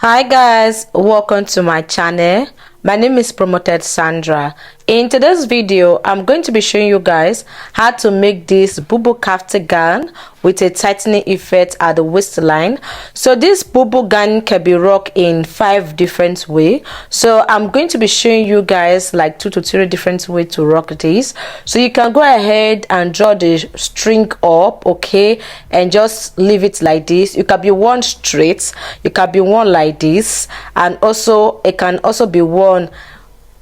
Hi guys, welcome to my channel. My name is Promoted Sandra. In today's video, I'm going to be showing you guys how to make this BUBU kaftan gown with a tightening effect at the waistline. So this BUBU gown can be rocked in 5 different ways. So I'm going to be showing you guys like 2 to 3 different ways to rock this. So you can go ahead and draw the string up, okay, and just leave it like this. You can be worn straight, you can be worn like this, and also it can also be worn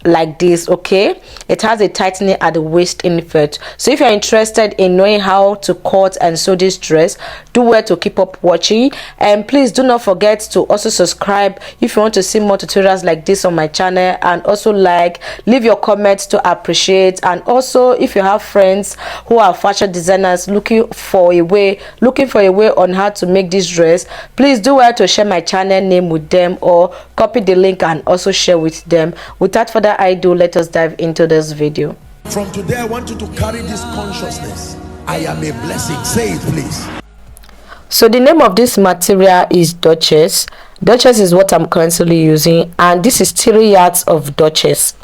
like this. Okay, it has a tightening at the waist effect. So if you're interested in knowing how to cut and sew this dress, do well to keep up watching, and please do not forget to also subscribe if you want to see more tutorials like this on my channel, and also leave your comments to appreciate. And also, if you have friends who are fashion designers looking for a way on how to make this dress, please do well to share my channel name with them or copy the link and also share with them. Without further ado, let us dive into this video. From today, I want you to carry this consciousness. I am a blessing. Say it, please. So the name of this material is Duchess. Duchess is what I'm currently using, and this is 3 yards of Duchess.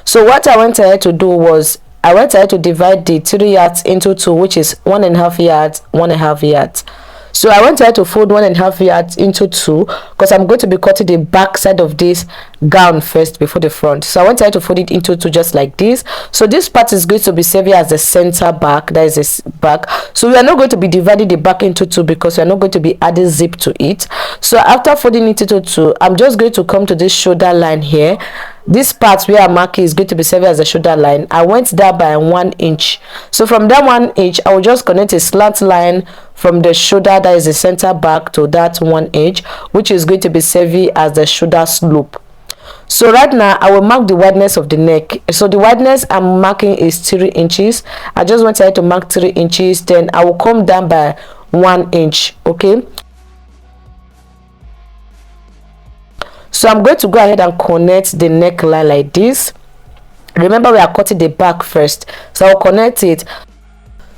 So what I went ahead to do was I went ahead to divide the 3 yards into 2, which is 1.5 yards, 1.5 yards. So I went ahead to fold 1.5 yards into 2 because I'm going to be cutting the back side of this gown first before the front. So I went ahead to fold it into 2 just like this. So this part is going to be serving as the center back, that is this back. So we are not going to be dividing the back into 2 because we are not going to be adding zip to it. So after folding it into 2, I'm just going to come to this shoulder line here. This part where I'm marking is going to be serving as a shoulder line. I went down by 1 inch. So from that 1 inch, I will just connect a slant line from the shoulder, that is the center back, to that 1 inch, which is going to be serving as the shoulder slope. So right now I will mark the wideness of the neck. So the wideness I'm marking is 3 inches. I just went ahead to mark 3 inches. Then I will come down by 1 inch. Okay, so I'm going to go ahead and connect the neckline like this. Remember, we are cutting the back first, so I'll connect it.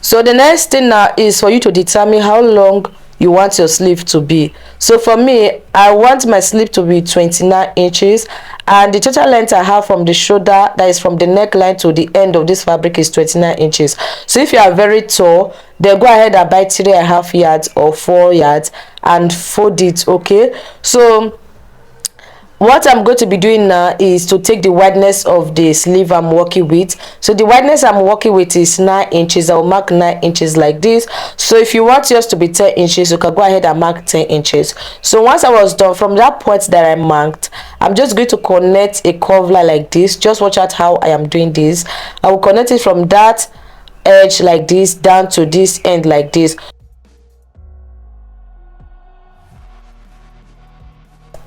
So the next thing now is for you to determine how long you want your sleeve to be. So for me, I want my sleeve to be 29 inches, and the total length I have from the shoulder, that is from the neckline to the end of this fabric, is 29 inches. So if you are very tall, then go ahead and buy 3.5 yards or 4 yards and fold it. Okay, so what I'm going to be doing now is to take the wideness of the sleeve I'm working with. So the wideness I'm working with is 9 inches. I'll mark 9 inches like this. So if you want yours to be 10 inches, you can go ahead and mark 10 inches. So once I was done, from that point that I marked, I'm just going to connect a curve line like this. Just watch out how I am doing this. I will connect it from that edge like this down to this end like this.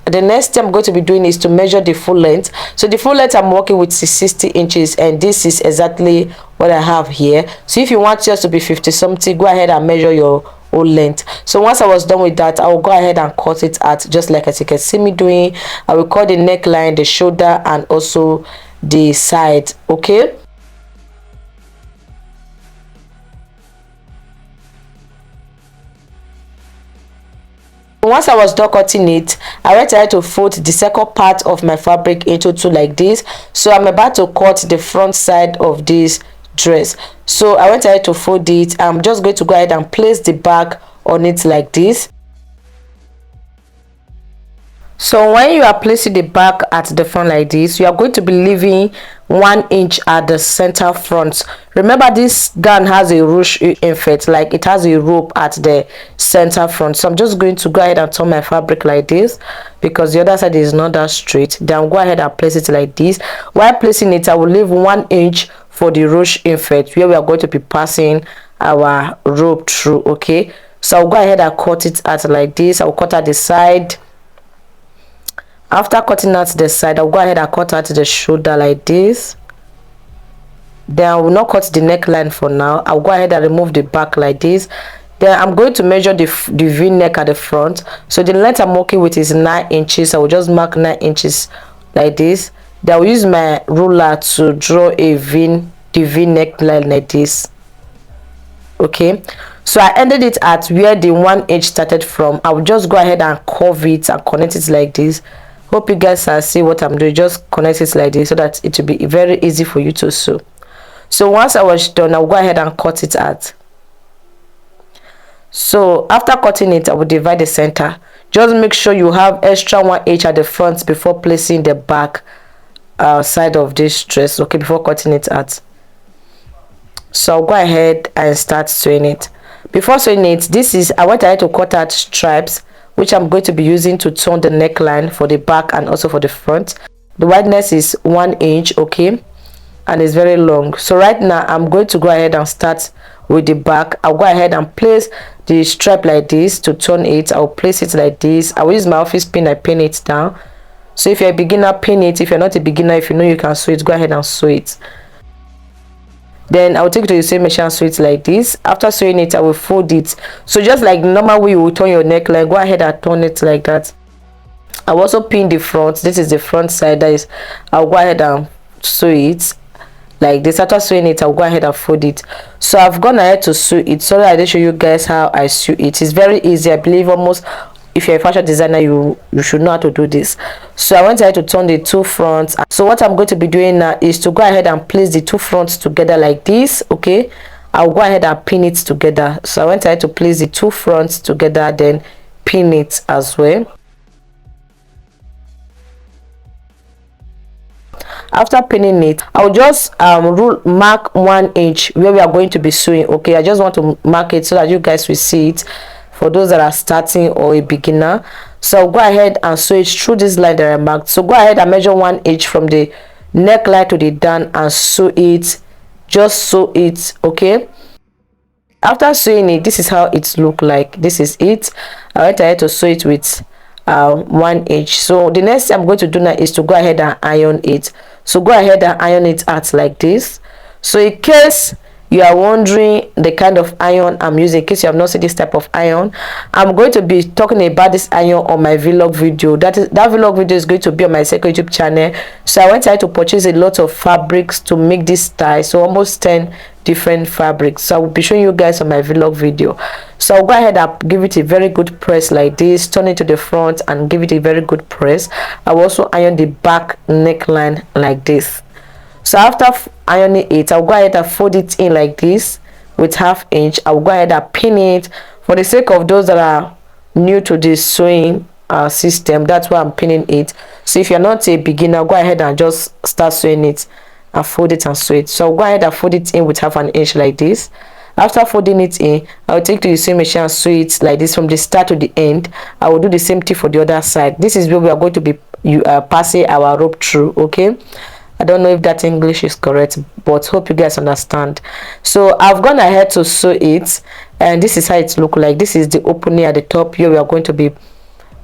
The next thing I'm going to be doing is to measure the full length. So the full length I'm working with is 60 inches, and this is exactly what I have here. So if you want yours to be 50 something, go ahead and measure your whole length. So once I was done with that, I will go ahead and cut it out just like as you can see me doing. I will cut the neckline, the shoulder, and also the side. Okay, once I was done cutting it, I went ahead to fold the second part of my fabric into 2 like this. So I'm about to cut the front side of this dress. So I went ahead to fold it. I'm just going to go ahead and place the back on it like this. So when you are placing the back at the front like this, you are going to be leaving 1 inch at the center front. Remember, this gown has a ruche effect, like it has a rope at the center front. So I'm just going to go ahead and turn my fabric like this because the other side is not that straight. Then go ahead and place it like this. While placing it, I will leave 1 inch for the ruche effect where we are going to be passing our rope through. Okay, so I'll go ahead and cut it out like this. I'll cut at the side. After cutting out the side, I'll go ahead and cut out the shoulder like this. Then I will not cut the neckline for now. I'll go ahead and remove the back like this. Then I'm going to measure the v-neck at the front. So the length I'm working with is 9 inches. I will just mark 9 inches like this. Then I will use my ruler to draw the v-neck line like this. Okay, So I ended it at where the 1 inch started from. I will just go ahead and curve it and connect it like this. Hope you guys can see what I'm doing. Just connect it like this so that it will be very easy for you to sew. So once I was done, I'll go ahead and cut it out. So after cutting it, I will divide the center. Just make sure you have extra 1 inch at the front before placing the back side of this dress, okay, before cutting it out. So I'll go ahead and start sewing it. Before sewing it, I went ahead to cut out stripes, which I'm going to be using to turn the neckline for the back and also for the front. The wideness is 1 inch, okay, and it's very long. So right now I'm going to go ahead and start with the back. I'll go ahead and place the stripe like this to turn it. I'll place it like this. I will use my office pin. I pin it down. So if you're a beginner, pin it. If you're not a beginner, if you know you can sew it, go ahead and sew it. Then I'll take it to the same machine and sew it like this. After sewing it, I will fold it. So just like the normal way you will turn your neckline, go ahead and turn it like that. I'll also pin the front. This is the front side. That is, I'll go ahead and sew it like this. After sewing it, I'll go ahead and fold it. So I've gone ahead to sew it so that I did show you guys how I sew it. It's very easy. I believe almost if you're a fashion designer, you should know how to do this. So I went ahead to turn the two fronts. So what I'm going to be doing now is to go ahead and place the two fronts together like this, okay. I'll go ahead and pin it together. So I went ahead to place the two fronts together, then pin it as well. After pinning it, I'll just mark 1 inch where we are going to be sewing, okay. I just want to mark it so that you guys will see it for those that are starting or a beginner. So I'll go ahead and sew it through this line that I marked. So go ahead and measure 1 inch from the neckline to the down and sew it. Just sew it, okay. After sewing it, this is how it look like. This is it. I went ahead to sew it with 1 inch. So the next thing I'm going to do now is to go ahead and iron it. So go ahead and iron it out like this. So in case you are wondering the kind of iron I'm using, in case you have not seen this type of iron, I'm going to be talking about this iron on my vlog video. That vlog video is going to be on my second YouTube channel. So I went ahead to purchase a lot of fabrics to make this style, so almost 10 different fabrics. So I will be showing you guys on my vlog video. So I'll go ahead and give it a very good press like this, turn it to the front and give it a very good press. I will also iron the back neckline like this. So after ironing it, I'll go ahead and fold it in like this with 1/2 inch. I'll go ahead and pin it. For the sake of those that are new to this sewing system, that's why I'm pinning it. So if you're not a beginner, go ahead and just start sewing it and fold it and sew it. So I'll go ahead and fold it in with 1/2 inch like this. After folding it in, I'll take to the same machine and sew it like this from the start to the end. I will do the same thing for the other side. This is where we are going to be passing our rope through, okay. I don't know if that English is correct, but hope you guys understand. So I've gone ahead to sew it, and this is how it looks like. This is the opening at the top. Here we are going to be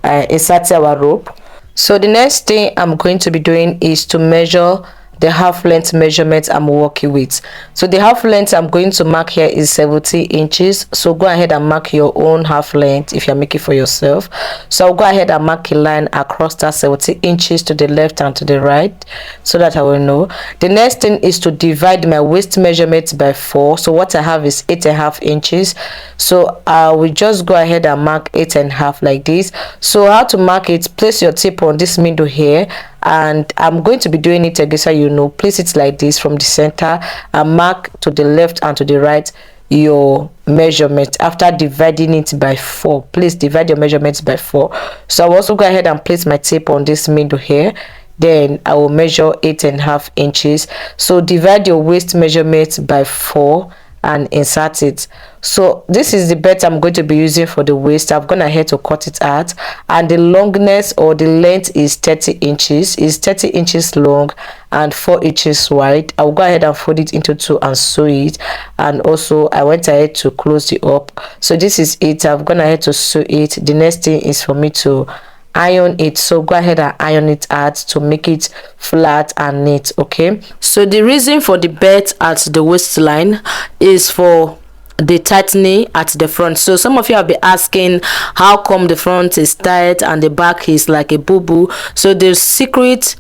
inserting our rope. So the next thing I'm going to be doing is to measure the half length measurement I'm working with. So the half length I'm going to mark here is 70 inches. So go ahead and mark your own half length if you're making for yourself. So I'll go ahead and mark a line across that 70 inches to the left and to the right so that I will know. The next thing is to divide my waist measurement by 4. So what I have is 8.5 inches. So I will just go ahead and mark 8.5 like this. So how to mark it? Place your tip on this middle here, and I'm going to be doing it again so you know. Place it like this from the center and mark to the left and to the right your measurement after dividing it by 4. Please divide your measurements by 4. So I'll also go ahead and place my tape on this middle here. Then I will measure 8.5 inches. So divide your waist measurement by 4 and insert it. So this is the belt I'm going to be using for the waist. I've gone ahead to cut it out, and the longness or the length is 30 inches. It's 30 inches long and 4 inches wide. I'll go ahead and fold it into 2 and sew it, and also I went ahead to close it up. So this is it. I've gone ahead to sew it. The next thing is for me to iron it. So go ahead and iron it out to make it flat and neat, okay. So the reason for the belt at the waistline is for the tightening at the front. So some of you have been asking how come the front is tight and the back is like a boo-boo. So the secret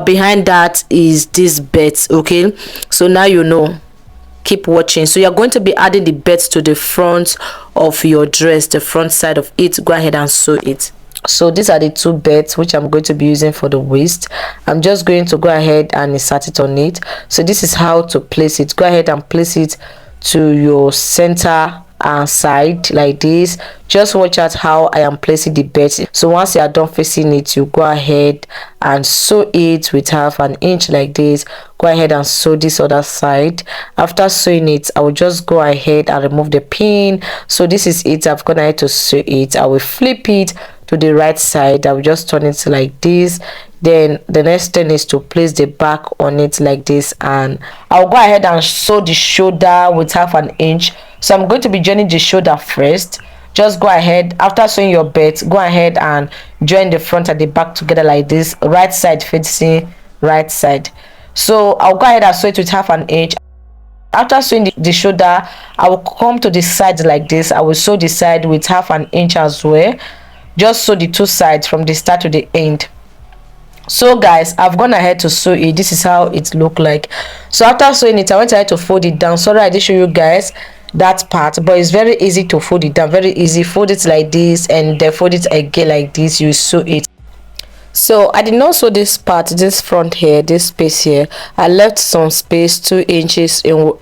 behind that is this belt, okay. So now you know. keep watching. So you're going to be adding the belt to the front of your dress, the front side of it. Go ahead and sew it. So these are the two belts which I'm going to be using for the waist. I'm just going to go ahead and insert it on it. So this is how to place it. Go ahead and place it to your center and side like this. Just watch out how I am placing the belt. So once you are done facing it, you go ahead and sew it with 1/2 inch like this. Go ahead and sew this other side. After sewing it, I will just go ahead and remove the pin. So this is it. I've gone ahead to sew it. I will flip it to the right side. I will just turn it like this. Then the next thing is to place the back on it like this, and I'll go ahead and sew the shoulder with 1/2 inch. So I'm going to be joining the shoulder first. Just go ahead, after sewing your belt, go ahead and join the front and the back together like this, right side facing right side. So I'll go ahead and sew it with 1/2 inch. After sewing the shoulder, I will come to the side like this. I will sew the side with 1/2 inch as well. Just sew the two sides from the start to the end. So guys, I've gone ahead to sew it. This is how it look like. So after sewing it, I went ahead to fold it down. Sorry I didn't show you guys that part, but it's very easy to fold it down. Very easy. Fold it like this and then fold it again like this. You sew it. So I did not sew this part, this front here, this space here. I left some space 2 inches in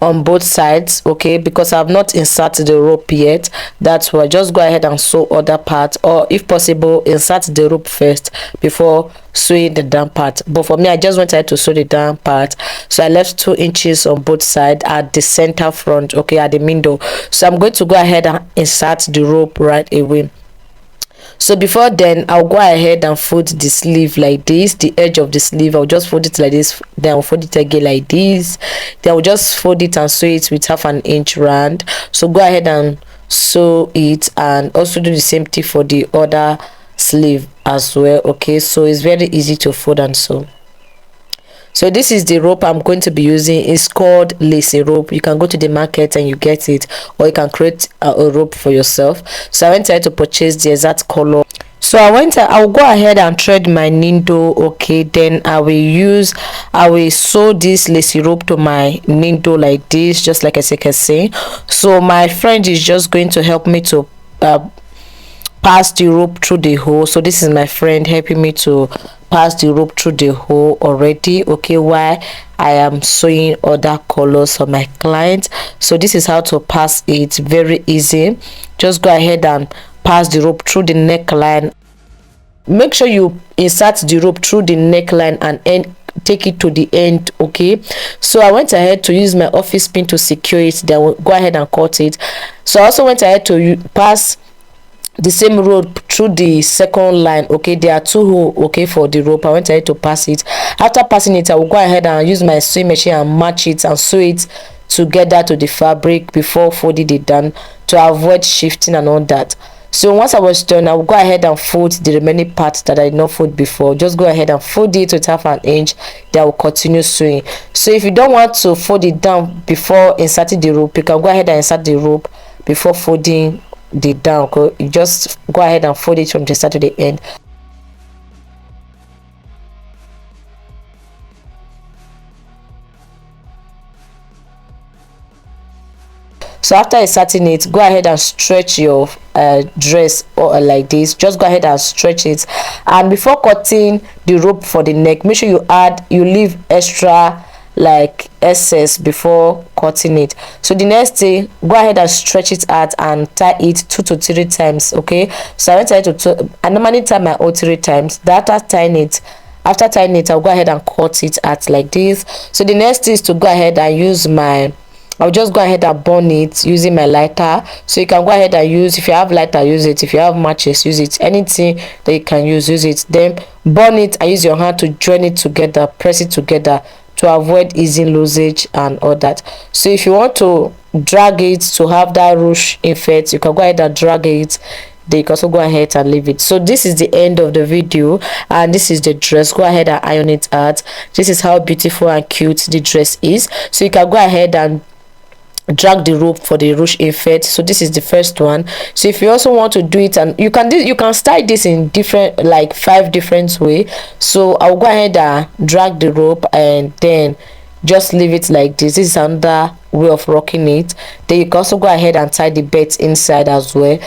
on both sides, okay, because I've not inserted the rope yet. That's why just go ahead and sew other part, or if possible insert the rope first before sewing the down part. But for me, I just went ahead to sew the down part, so I left 2 inches on both sides at the center front, okay, at the middle. So I'm going to go ahead and insert the rope right away. So before then, I'll go ahead and fold the sleeve like this, the edge of the sleeve. I'll just fold it like this, then I'll fold it again like this, then I'll just fold it and sew it with 1/2 inch round. So go ahead and sew it, and also do the same thing for the other sleeve as well, okay. So it's very easy to fold and sew. So this is the rope I'm going to be using. It's called lacy rope. You can go to the market and you get it, or you can create a rope for yourself. So I went ahead to purchase the exact color. So I'll go ahead and thread my needle, okay. Then I will sew this lacy rope to my needle like this, just like I can say. So my friend is just going to help me to pass the rope through the hole. So this is my friend helping me to pass the rope through the hole already, okay, while I am sewing other colors for my client. So this is how to pass it. Very easy. Just go ahead and pass the rope through the neckline. Make sure you insert the rope through the neckline and take it to the end, okay. So I went ahead to use my office pin to secure it, then we'll go ahead and cut it. So I also went ahead to pass the same rope through the second line, okay. There are 2 holes, okay, for the rope. I went ahead to pass it. After passing it, I will go ahead and use my sewing machine and match it and sew it together to the fabric before folding it down, to avoid shifting and all that. So once I was done, I will go ahead and fold the remaining parts that I did not fold before. Just go ahead and fold it with 1/2 inch. Then I will continue sewing. So if you don't want to fold it down before inserting the rope, you can go ahead and insert the rope before folding the down, okay. You just go ahead and fold it from the start to the end. So after inserting it, go ahead and stretch your dress or like this. Just go ahead and stretch it, and before cutting the rope for the neck, make sure you leave extra like excess before cutting it. So the next thing, go ahead and stretch it out and tie it 2 to 3 times, okay. So I went ahead to I normally tie my own 3 times. After tying it, I'll go ahead and cut it out like this. So the next thing is to go ahead and I'll just go ahead and burn it using my lighter. So you can go ahead and use, if you have lighter, use it. If you have matches, use it. Anything that you can use it. Then burn it and use your hand to join it together, press it together to avoid easy losage and all that. So if you want to drag it to have that ruche effect, you can go ahead and drag it. Then you can also go ahead and leave it. So this is the end of the video, and this is the dress. Go ahead and iron it out. This is how beautiful and cute the dress is. So you can go ahead and drag the rope for the ruche effect. So this is the first one. So if you also want to do it, and you can style this in different, like 5 different way. So I'll go ahead and drag the rope, and then just leave it like this. This is another way of rocking it. Then you can also go ahead and tie the belt inside as well.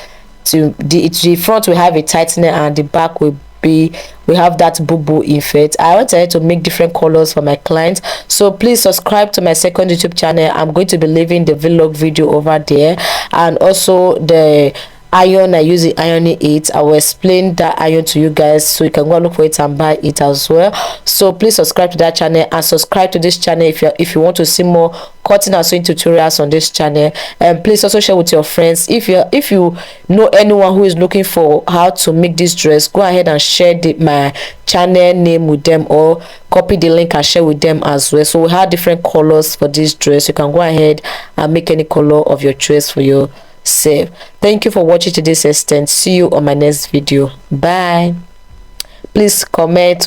To the front will have a tightener and the back will be, we have that BUBU effect. I wanted to make different colors for my clients, so please subscribe to my second YouTube channel. I'm going to be leaving the vlog video over there, and also the iron I use it ironing it. I will explain that iron to you guys, so you can go and look for it and buy it as well. So please subscribe to that channel and subscribe to this channel if you want to see more cutting and sewing tutorials on this channel. And please also share with your friends. If you know anyone who is looking for how to make this dress, go ahead and share my channel name with them, or copy the link and share with them as well. So we have different colors for this dress. You can go ahead and make any color of your dress for your save. Thank you for watching to this extent. See you on my next video. Bye. Please comment